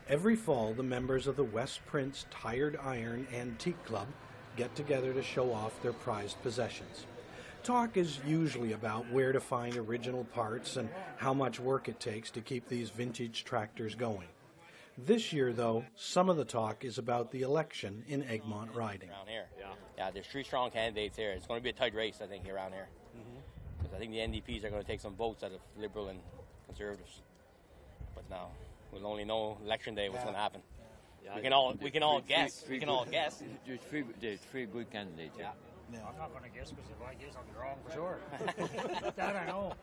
Every fall, the members of the West Prince Tired Iron Antique Club get together to show off their prized possessions. Talk is usually about where to find original parts and how much work it takes to keep these vintage tractors going. This year, though, some of the talk is about the election in Egmont riding. Around here, yeah, there's three strong candidates here. It's going to be a tight race, I think, around here. Because I think the NDPs are going to take some votes out of Liberal and Conservatives. But now we'll only know election day what's going to happen. Yeah, we can all guess. There's three good candidates. Yeah. I'm not going to guess because if I guess I'll be wrong for sure. That I know.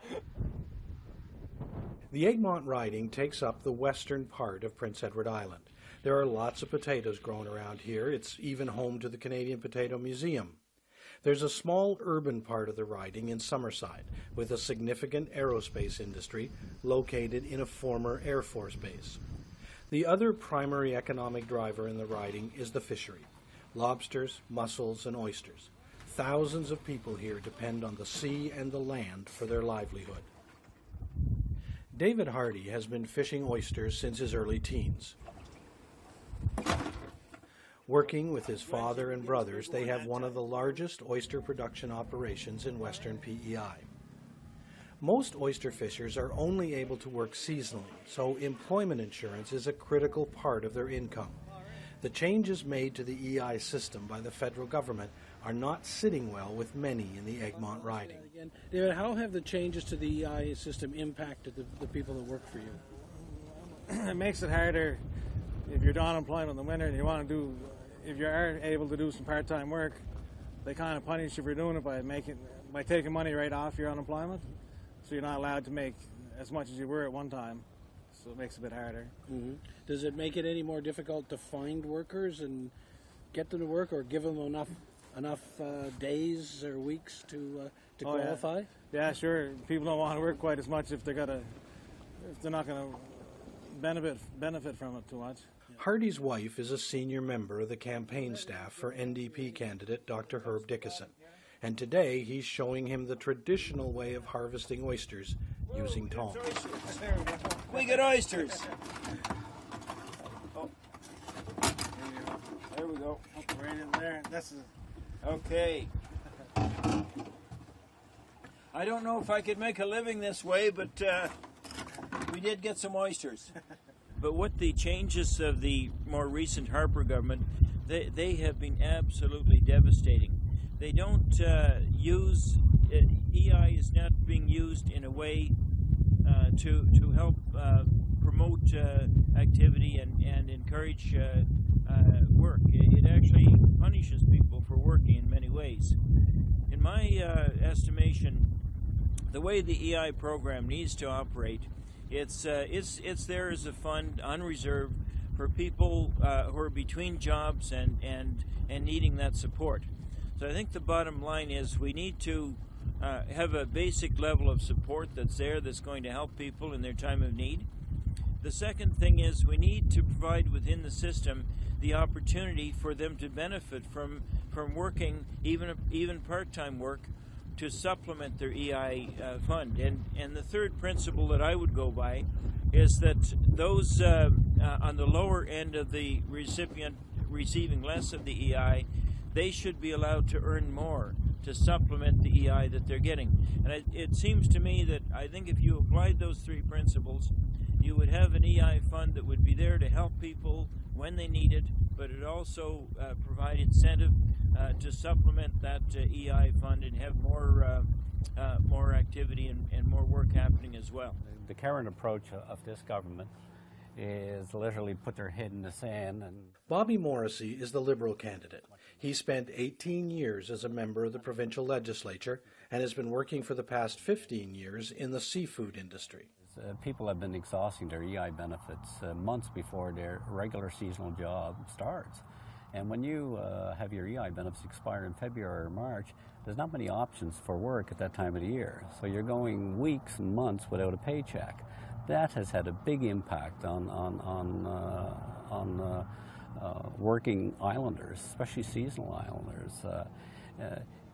The Egmont riding takes up the western part of Prince Edward Island. There are lots of potatoes grown around here. It's even home to the Canadian Potato Museum. There's a small urban part of the riding in Summerside, with a significant aerospace industry located in a former Air Force base. The other primary economic driver in the riding is the fishery: lobsters, mussels, and oysters. Thousands of people here depend on the sea and the land for their livelihood. David Hardy has been fishing oysters since his early teens. Working with his father and brothers, they have one of the largest oyster production operations in western PEI. Most oyster fishers are only able to work seasonally, so employment insurance is a critical part of their income. The changes made to the EI system by the federal government are not sitting well with many in the Egmont riding. David, how have the changes to the EI system impacted the people that work for you? It makes it harder if you're on unemployment in the winter and you want to do, if you are able to do some part-time work, they kind of punish you for doing it by taking money right off your unemployment. So you're not allowed to make as much as you were at one time. So it makes it a bit harder. Mm-hmm. Does it make it any more difficult to find workers and get them to work, or give them enough days or weeks to qualify? Yeah, sure. People don't want to work quite as much if they're not going to benefit from it too much. Hardy's wife is a senior member of the campaign staff for NDP candidate Dr. Herb Dickinson, and today he's showing him the traditional way of harvesting oysters using tongs. We get oysters. Oh. There we go. Right in there. Okay. I don't know if I could make a living this way, but we did get some oysters. But with the changes of the more recent Harper government, they have been absolutely devastating. They don't use EI is not being used in a way to help promote activity and encourage work. It actually punishes people for working in many ways. In my estimation, the way the EI program needs to operate, it's there as a fund, unreserved, for people who are between jobs and needing that support. So I think the bottom line is we need to have a basic level of support that's there, that's going to help people in their time of need. The second thing is we need to provide within the system the opportunity for them to benefit from working, even part-time work, to supplement their EI fund. And the third principle that I would go by is that those on the lower end of the recipient receiving less of the EI, they should be allowed to earn more to supplement the EI that they're getting. And it seems to me that I think if you applied those three principles, you would have an EI fund that would be there to help people when they need it, but it also provide incentive to supplement that EI fund and have more activity and more work happening as well. The current approach of this government is literally put their head in the sand. And Bobby Morrissey is the Liberal candidate. He spent 18 years as a member of the provincial legislature and has been working for the past 15 years in the seafood industry. People have been exhausting their EI benefits months before their regular seasonal job starts. And when you have your EI benefits expire in February or March, there's not many options for work at that time of the year. So you're going weeks and months without a paycheck. That has had a big impact on working islanders, especially seasonal islanders.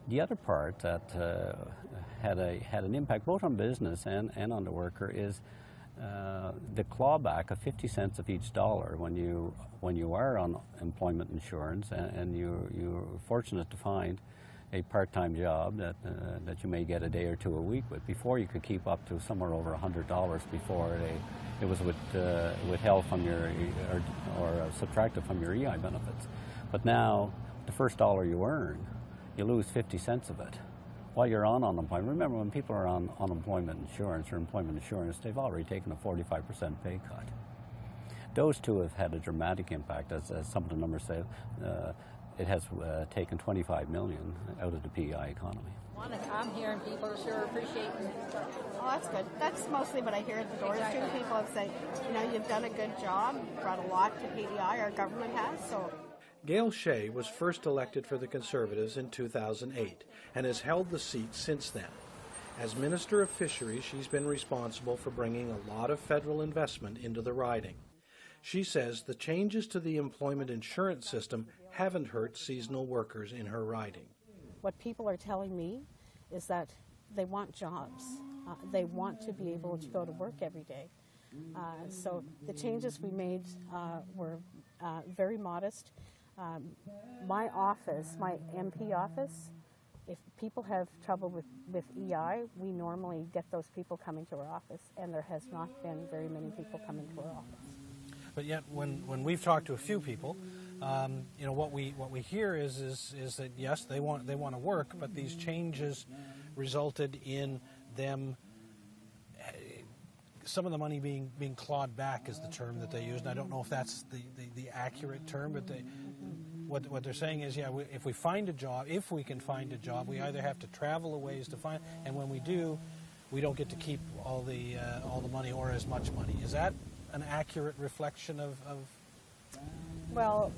The other part that had an impact both on business and on the worker is the clawback of 50 cents of each dollar when you are on employment insurance and you're fortunate to find a part-time job that you may get a day or two a week with. Before, you could keep up to somewhere over $100 before it was withheld from your or subtracted from your EI benefits. But now, the first dollar you earn, you lose 50 cents of it. While you're on unemployment, remember when people are on unemployment insurance or employment insurance, they've already taken a 45% pay cut. Those two have had a dramatic impact, as some of the numbers say. It has taken 25 million out of the PEI economy. I want to come here and people sure appreciate it. Oh, that's good. That's mostly what I hear at the doors too. People have said, you know, you've done a good job, brought a lot to PEI, our government has, so. Gail Shea was first elected for the Conservatives in 2008 and has held the seat since then. As Minister of Fisheries, she's been responsible for bringing a lot of federal investment into the riding. She says the changes to the employment insurance system haven't hurt seasonal workers in her riding. What people are telling me is that they want jobs. They want to be able to go to work every day. So the changes we made were very modest. My office, my MP office, if people have trouble with EI, we normally get those people coming to our office, and there has not been very many people coming to our office. But yet, when we've talked to a few people, you know, what we hear is that yes, they want to work, but these changes resulted in them. Some of the money being clawed back is the term that they use, and I don't know if that's the accurate term, but what they're saying is, yeah, if we can find a job, we either have to travel a ways to find, and when we do, we don't get to keep all the money or as much money. Is that an accurate reflection of? Well,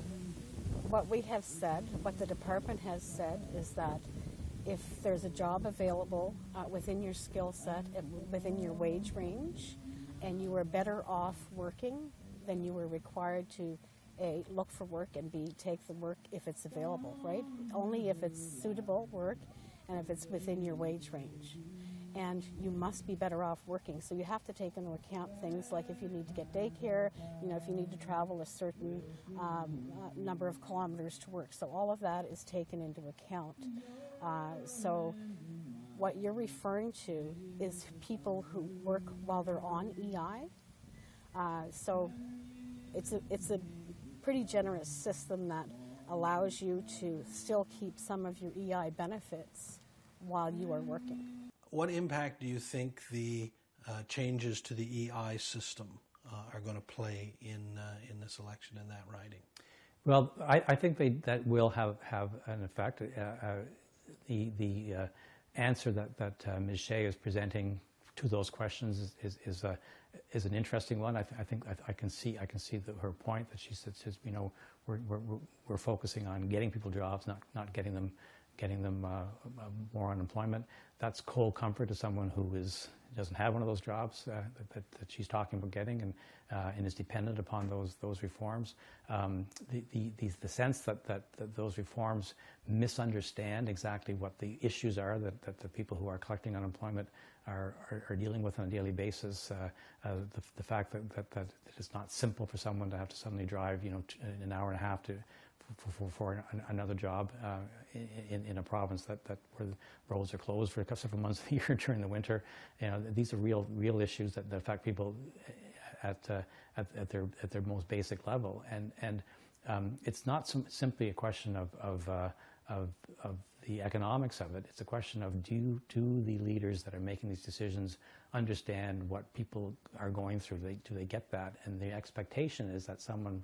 what we have said, what the department has said, is that if there's a job available within your skill set, within your wage range, and you are better off working, then you are required to A, look for work, and B, take the work if it's available, right? Only if it's suitable work and if it's within your wage range. And you must be better off working. So you have to take into account things like if you need to get daycare, you know, if you need to travel a certain number of kilometers to work. So all of that is taken into account. So what you're referring to is people who work while they're on EI. So it's a pretty generous system that allows you to still keep some of your EI benefits while you are working. What impact do you think the changes to the EI system are going to play in this election, in that riding? Well, I think that will have an effect. The answer that Ms. Shea is presenting to those questions is an interesting one. I think I can see her point that she says, you know, we're focusing on getting people jobs, not getting them more unemployment. That's cold comfort to someone who doesn't have one of those jobs that she's talking about getting, and is dependent upon those reforms. The sense that those reforms misunderstand exactly what the issues are that the people who are collecting unemployment are dealing with on a daily basis. The fact that it's not simple for someone to have to suddenly drive, you know, an hour and a half for another job in a province that where the roads are closed for several months of the year during the winter. You know, these are real issues that affect people at their most basic level, and it's not simply a question of the economics of it. It's a question of do the leaders that are making these decisions understand what people are going through? Do they get that? And the expectation is that someone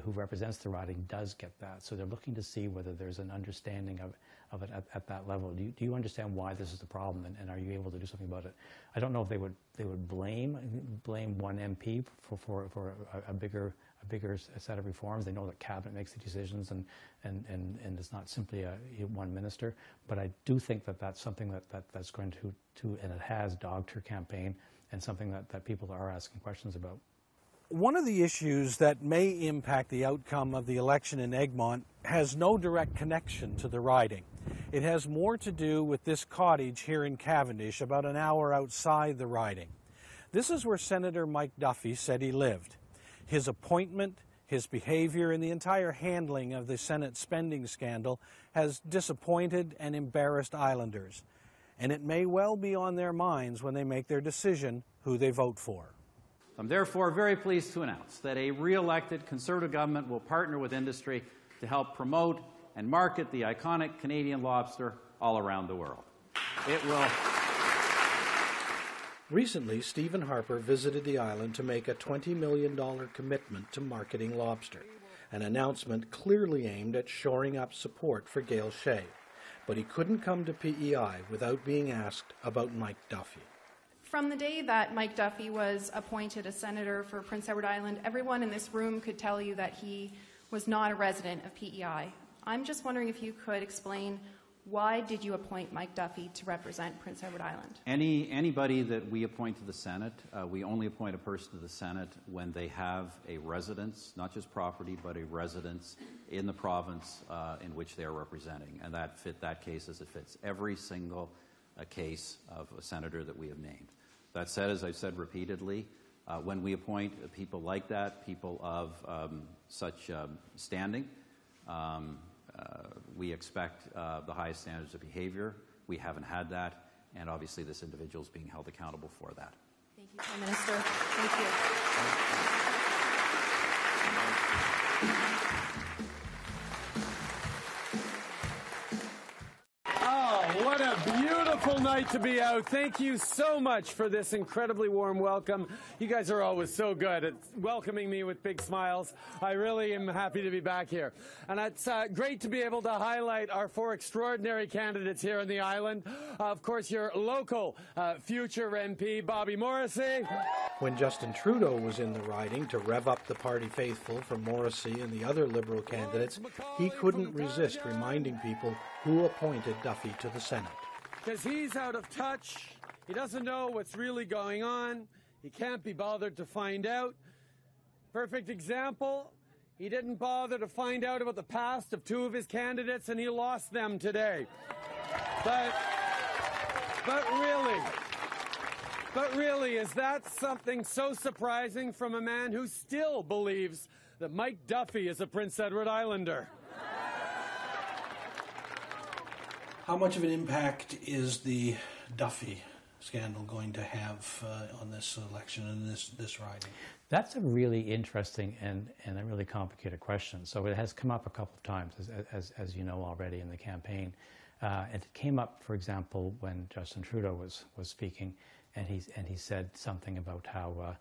who represents the riding does get that. So they're looking to see whether there's an understanding of it at that level. Do you understand why this is the problem, and are you able to do something about it? I don't know if they would blame one MP for a bigger set of reforms. They know that cabinet makes the decisions, and it's not simply one minister. But I do think that's something that's going to and it has dogged her campaign, and something that people are asking questions about. One of the issues that may impact the outcome of the election in Egmont has no direct connection to the riding. It has more to do with this cottage here in Cavendish, about an hour outside the riding. This is where Senator Mike Duffy said he lived. His appointment, his behavior, and the entire handling of the Senate spending scandal has disappointed and embarrassed Islanders. And it may well be on their minds when they make their decision who they vote for. I'm therefore very pleased to announce that a re-elected Conservative government will partner with industry to help promote and market the iconic Canadian lobster all around the world. It will... Recently, Stephen Harper visited the island to make a $20 million commitment to marketing lobster, an announcement clearly aimed at shoring up support for Gail Shea. But he couldn't come to PEI without being asked about Mike Duffy. From the day that Mike Duffy was appointed a senator for Prince Edward Island, everyone in this room could tell you that he was not a resident of PEI. I'm just wondering if you could explain, why did you appoint Mike Duffy to represent Prince Edward Island? Anybody that we appoint to the Senate, we only appoint a person to the Senate when they have a residence, not just property, but a residence in the province in which they are representing. And that case as it fits every single case of a senator that we have named. That said, as I've said repeatedly, when we appoint people like that, people of such standing, we expect the highest standards of behavior. We haven't had that, and obviously this individual is being held accountable for that. Thank you, Prime Minister. Thank you. What a beautiful night to be out. Thank you so much for this incredibly warm welcome. You guys are always so good at welcoming me with big smiles. I really am happy to be back here. And it's great to be able to highlight our 4 extraordinary candidates here on the island. Of course, your local future MP, Bobby Morrissey. When Justin Trudeau was in the riding to rev up the party faithful from Morrissey and the other Liberal candidates, he couldn't resist reminding people who appointed Duffy to the Senate. Because he's out of touch. He doesn't know what's really going on. He can't be bothered to find out. Perfect example, he didn't bother to find out about the past of 2 of his candidates, and he lost them today. But really, is that something so surprising from a man who still believes that Mike Duffy is a Prince Edward Islander? How much of an impact is the Duffy scandal going to have on this election and this riding? That's a really interesting and a really complicated question. So it has come up a couple of times, as you know already in the campaign. It came up, for example, when Justin Trudeau was speaking, and he said something about how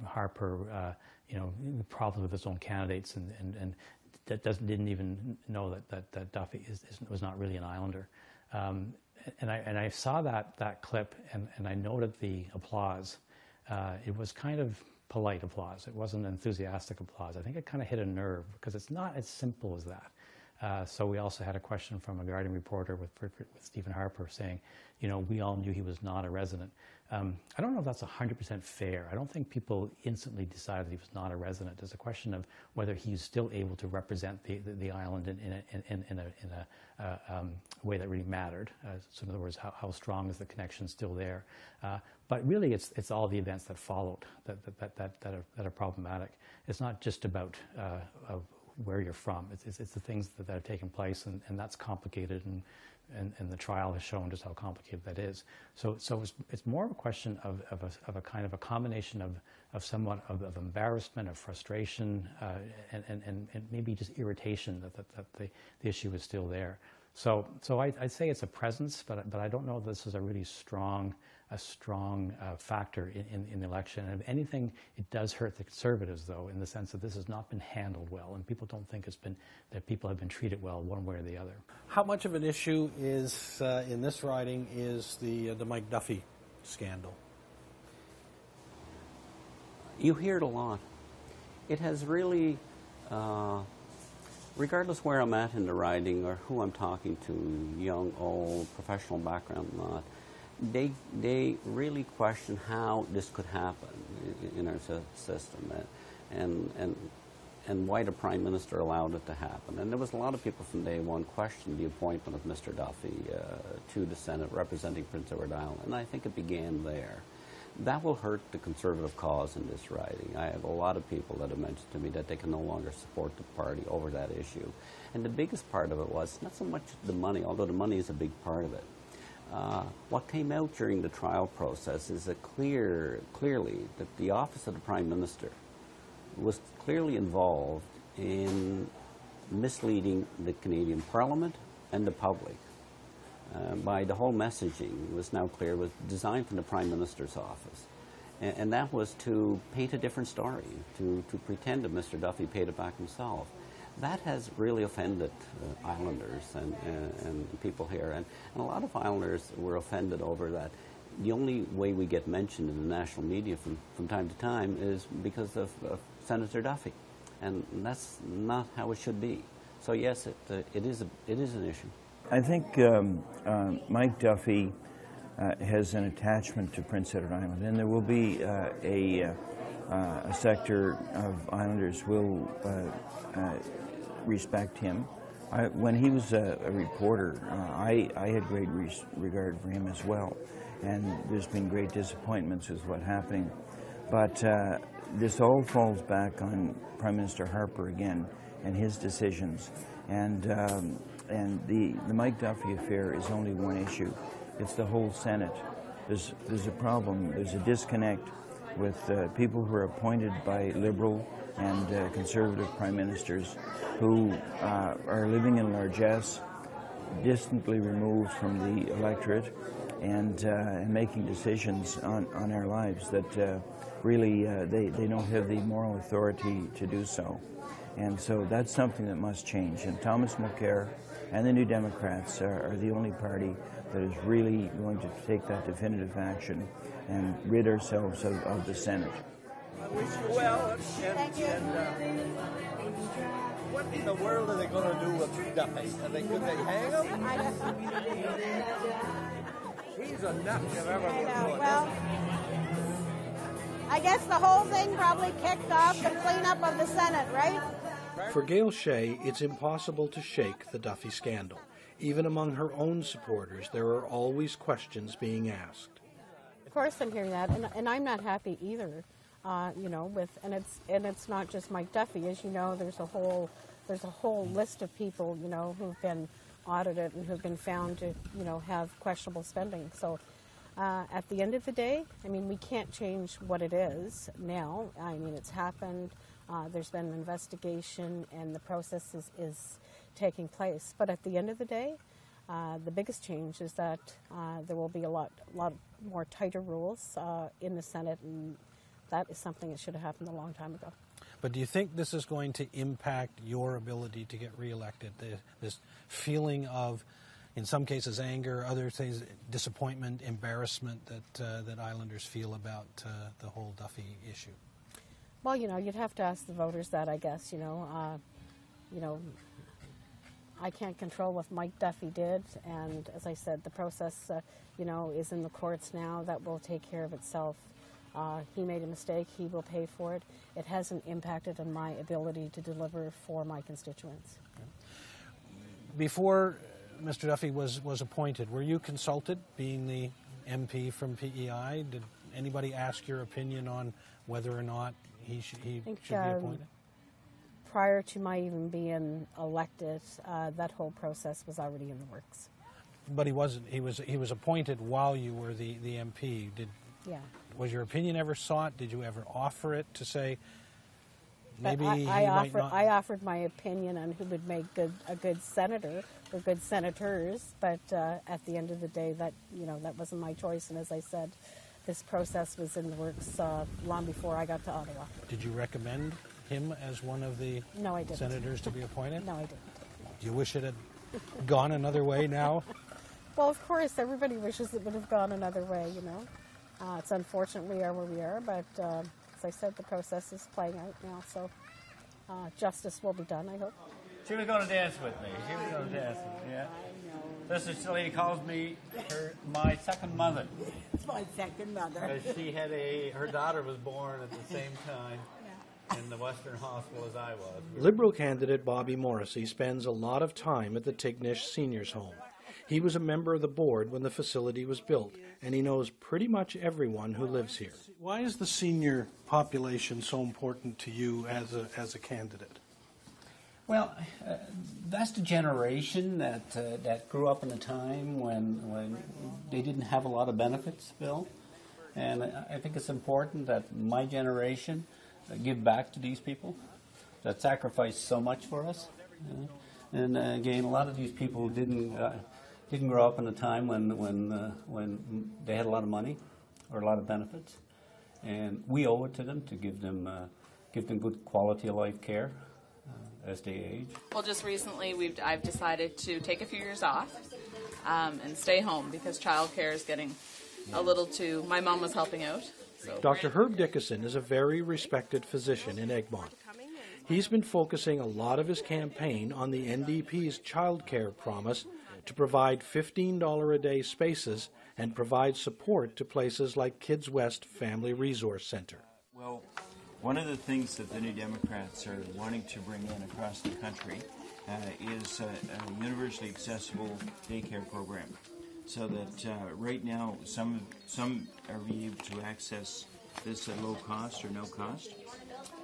Harper, the problem with his own candidates and that didn't even know that Duffy was not really an Islander. And I saw that clip, and I noted the applause. It was kind of polite applause. It wasn't enthusiastic applause. I think it kind of hit a nerve, because it's not as simple as that. So we also had a question from a Guardian reporter with Stephen Harper saying, we all knew he was not a resident. I don't know if that's 100% fair. I don't think people instantly decided he was not a resident. There's a question of whether he's still able to represent the island in a way that really mattered. So in other words, how strong is the connection still there? But really, it's all the events that followed that are problematic. It's not just about where you're from. It's the things that have taken place, and that's complicated, and the trial has shown just how complicated that is. So it's more of a question of a kind of a combination of somewhat of embarrassment, of frustration, and maybe just irritation that the issue is still there. So I'd say it's a presence, but I don't know if this is a really strong factor in the election. And if anything, it does hurt the Conservatives, though, in the sense that this has not been handled well, and people don't think that people have been treated well one way or the other. How much of an issue is in this riding is the Mike Duffy scandal? You hear it a lot. It has really, regardless where I'm at in the riding or who I'm talking to, young, old, professional background, not, they really question how this could happen in our system, and why the Prime Minister allowed it to happen. And there was a lot of people from day one questioning the appointment of Mr. Duffy to the Senate representing Prince Edward Island, and I think it began there. that will hurt the Conservative cause in this riding. I have a lot of people that have mentioned to me that they can no longer support the party over that issue. And the biggest part of it was not so much the money, although the money is a big part of it. What came out during the trial process is that clearly that the office of the Prime Minister was clearly involved in misleading the Canadian Parliament and the public. By the whole messaging, it was now clear, was designed from the Prime Minister's office. And that was to paint a different story, to pretend that Mr. Duffy paid it back himself. That has really offended Islanders and people here. And a lot of Islanders were offended over that. The only way we get mentioned in the national media from time to time is because of Senator Duffy. And that's not how it should be. So yes, it is an issue. I think Mike Duffy has an attachment to Prince Edward Island, and there will be a sector of Islanders will respect him. When he was a reporter, I had great regard for him as well, and there's been great disappointments with what's happening. But this all falls back on Prime Minister Harper again and his decisions. And the Mike Duffy affair is only one issue. It's the whole Senate. There's a problem. There's a disconnect with people who are appointed by Liberal and Conservative Prime Ministers who are living in largesse, distantly removed from the electorate, and making decisions on our lives that really they don't have the moral authority to do so. And so that's something that must change. And Thomas Mulcair and the New Democrats are the only party that is really going to take that definitive action and rid ourselves of the Senate. I wish you well. Thank you. What in the world are they going to do with Duffy? Could they hang him? He's a nut if ever was. Well, I guess the whole thing probably kicked off the cleanup of the Senate, right? For Gail Shea, it's impossible to shake the Duffy scandal. Even among her own supporters, there are always questions being asked. Of course, I'm hearing that, and I'm not happy either. And it's not just Mike Duffy, as you know. There's a whole list of people, who've been audited and who've been found to, have questionable spending. So, at the end of the day, we can't change what it is now. It's happened. There's been an investigation, and the process is taking place. But at the end of the day, the biggest change is that there will be a lot more tighter rules in the Senate, and that is something that should have happened a long time ago. But do you think this is going to impact your ability to get reelected? This feeling of, in some cases, anger, other things, disappointment, embarrassment that Islanders feel about the whole Duffy issue? Well, you'd have to ask the voters that, I guess. I can't control what Mike Duffy did, and as I said, the process, is in the courts now. That will take care of itself. He made a mistake. He will pay for it. It hasn't impacted on my ability to deliver for my constituents. Before Mr. Duffy was appointed, were you consulted, being the MP from PEI? Did anybody ask your opinion on whether or not he should be appointed? Prior to my even being elected, that whole process was already in the works. But he wasn't. He was appointed while you were the MP. Yeah. Was your opinion ever sought? Did you ever offer it to say maybe I offered my opinion on who would make a good senator or good senators, but at the end of the day, that wasn't my choice. And as I said, this process was in the works long before I got to Ottawa. Did you recommend him as one of the senators to be appointed? No, I didn't. Do you wish it had gone another way now? Well, of course, everybody wishes it would have gone another way, It's unfortunate we are where we are, but as I said, the process is playing out now, so justice will be done, I hope. She was going to dance with me. Yeah. This lady calls me my second mother. It's my second mother. Because she had her daughter was born at the same time in the Western Hospital as I was. Liberal candidate Bobby Morrissey spends a lot of time at the Tignish Seniors Home. He was a member of the board when the facility was built, and he knows pretty much everyone who lives here. Why is the senior population so important to you as a candidate? Well, that's the generation that grew up in a time when they didn't have a lot of benefits, Bill. And I think it's important that my generation give back to these people that sacrificed so much for us. And again, a lot of these people didn't grow up in a time when they had a lot of money or a lot of benefits, and we owe it to them to give them good quality of life care as they age. Well, just recently I've decided to take a few years off and stay home because childcare is getting a little too. My mom was helping out. So. Dr. Herb Dickinson is a very respected physician in Egmont. He's been focusing a lot of his campaign on the NDP's child care promise to provide $15 a day spaces and provide support to places like Kids West Family Resource Center. Well, one of the things that the New Democrats are wanting to bring in across the country is a universally accessible daycare program, so that right now some are able to access this at low cost or no cost,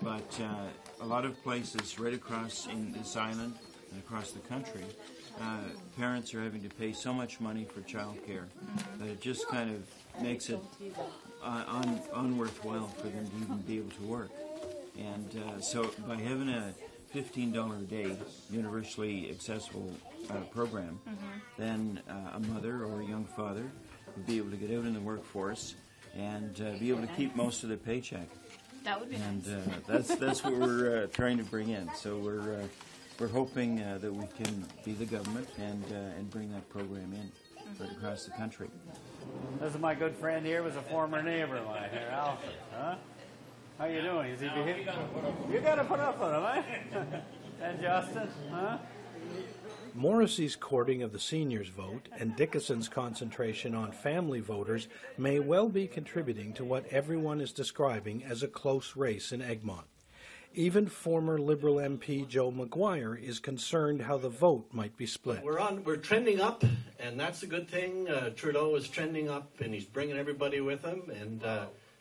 but a lot of places right across in this island and across the country, parents are having to pay so much money for childcare that it just kind of makes it unworthwhile for them to even be able to work. And so by having a $15 a day universally accessible program, then a mother or a young father would be able to get out in the workforce and be able to keep most of their paycheck. That would be nice. And that's what we're trying to bring in. So we're hoping that we can be the government and bring that program in right across the country. This is my good friend here, was a former neighbor of mine here, Alfred. Huh? How you doing? Is he behaving? You got to put up with him, eh? And Justin, huh? Morrissey's courting of the seniors vote and Dickinson's concentration on family voters may well be contributing to what everyone is describing as a close race in Egmont. Even former Liberal MP Joe Maguire is concerned how the vote might be split. We're trending up, and that's a good thing. Trudeau is trending up, and he's bringing everybody with him, and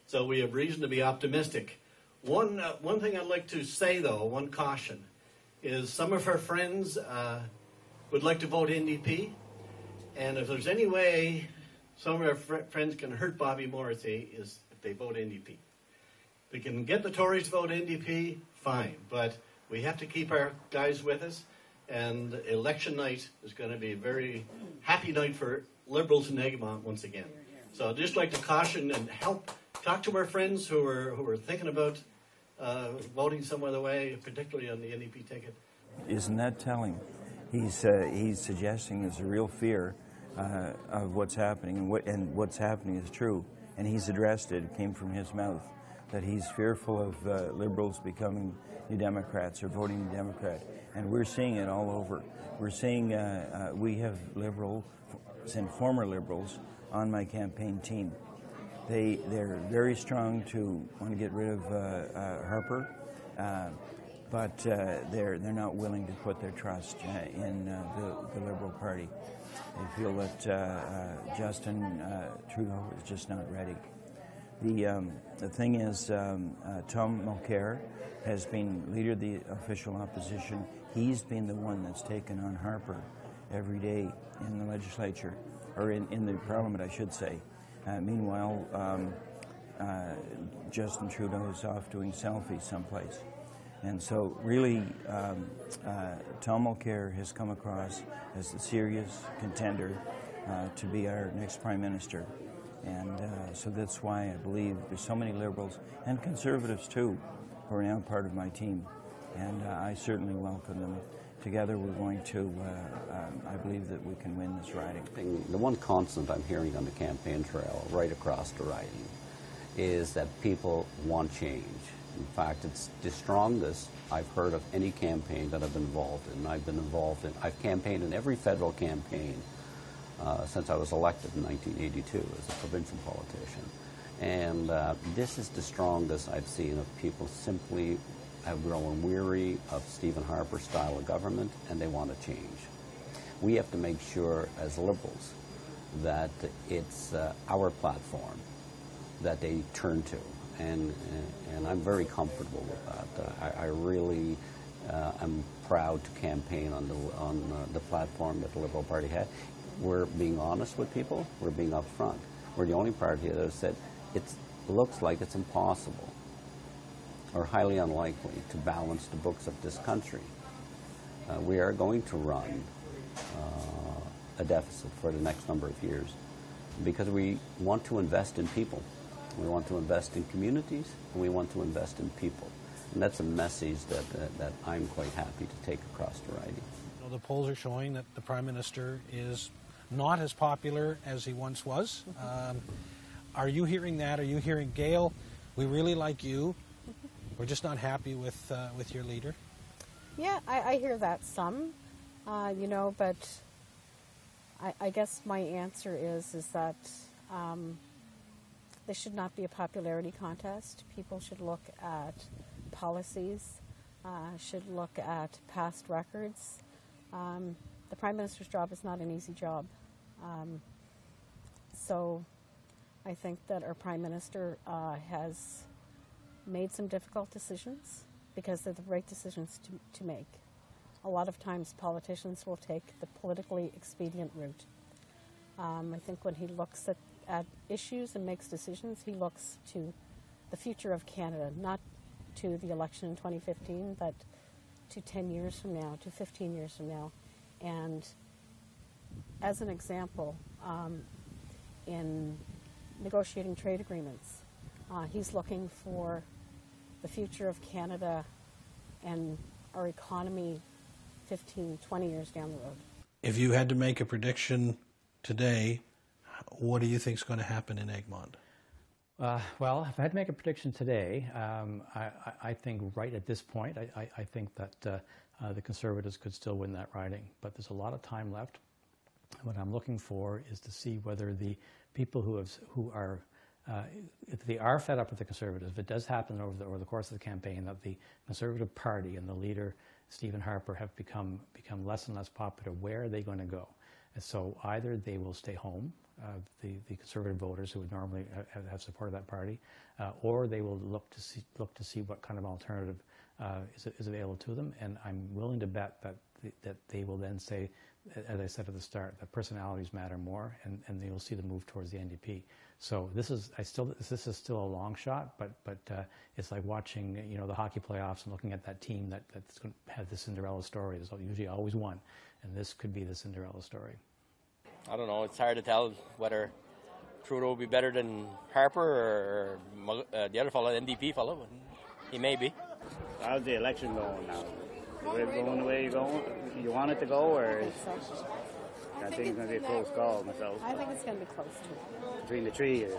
so we have reason to be optimistic. One thing I'd like to say, though, one caution, is some of our friends would like to vote NDP, and if there's any way some of our friends can hurt Bobby Morrissey is if they vote NDP. We can get the Tories to vote NDP, fine, but we have to keep our guys with us, and election night is going to be a very happy night for Liberals in Egmont once again. So I'd just like to caution and talk to our friends who are thinking about voting some other way, particularly on the NDP ticket. Isn't that telling? He's suggesting there's a real fear of what's happening, and what's happening is true, and he's addressed it. It came from his mouth that he's fearful of Liberals becoming New Democrats or voting New Democrat, and we're seeing it all over. We're seeing we have Liberals and former Liberals on my campaign team. They're very strong to want to get rid of Harper, but they're not willing to put their trust in the Liberal Party. They feel that Justin Trudeau is just not ready. The thing is, Tom Mulcair has been leader of the official opposition. He's been the one that's taken on Harper every day in the legislature, or in the parliament, I should say. Meanwhile, Justin Trudeau is off doing selfies someplace. And so really, Tom Mulcair has come across as the serious contender to be our next Prime Minister. And so that's why I believe there's so many Liberals and Conservatives too who are now part of my team. And I certainly welcome them. Together we're going to, I believe that we can win this riding. The one constant I'm hearing on the campaign trail right across the riding is that people want change. In fact, it's the strongest I've heard of any campaign that I've been involved in. I've campaigned in every federal campaign since I was elected in 1982 as a provincial politician. And this is the strongest I've seen of people simply have grown weary of Stephen Harper's style of government, and they want to change. we have to make sure as Liberals that it's our platform that they turn to. And I'm very comfortable with that. I really am proud to campaign on the platform that the Liberal Party had. We're being honest with people. We're being upfront. We're the only party that has said it looks like it's impossible or highly unlikely to balance the books of this country. We are going to run a deficit for the next number of years because we want to invest in people. We want to invest in communities, and we want to invest in people. And that's a message that I'm quite happy to take across to riding. You know, the polls are showing that the Prime Minister is not as popular as he once was. Are you hearing that? Are you hearing, Gail, we really like you, we're just not happy with your leader? Yeah, I hear that some, you know, but I guess my answer is that this should not be a popularity contest. People should look at policies, should look at past records. The Prime Minister's job is not an easy job. So I think that our Prime Minister has made some difficult decisions because they're the right decisions to make. A lot of times politicians will take the politically expedient route. I think when he looks at issues and makes decisions, he looks to the future of Canada, not to the election in 2015, but to 10 years from now, to 15 years from now. And as an example, in negotiating trade agreements, he's looking for the future of Canada and our economy 15, 20 years down the road. If you had to make a prediction today, what do you think is going to happen in Egmont? Well, if I had to make a prediction today, I think right at this point, I think that the Conservatives could still win that riding. But there's a lot of time left. What I'm looking for is to see whether the people who are if they are fed up with the Conservatives, if it does happen over the course of the campaign that the Conservative Party and the leader, Stephen Harper, have become less and less popular, where are they going to go? And so either they will stay home, the Conservative voters who would normally have supported that party, or they will look to see what kind of alternative is available to them. And I'm willing to bet that they will then say, as I said at the start, that personalities matter more, and they will see the move towards the NDP. So this is still a long shot, but it's like watching the hockey playoffs and looking at that team that's going to have the Cinderella story. There's usually always one, and this could be the Cinderella story. I don't know. It's hard to tell whether Trudeau will be better than Harper or the other fellow, the NDP fellow. He may be. How's the election going now? Is it going the way you want it to go, or I think it's going to be a close call myself. I think it's going to be close too. Between the three years.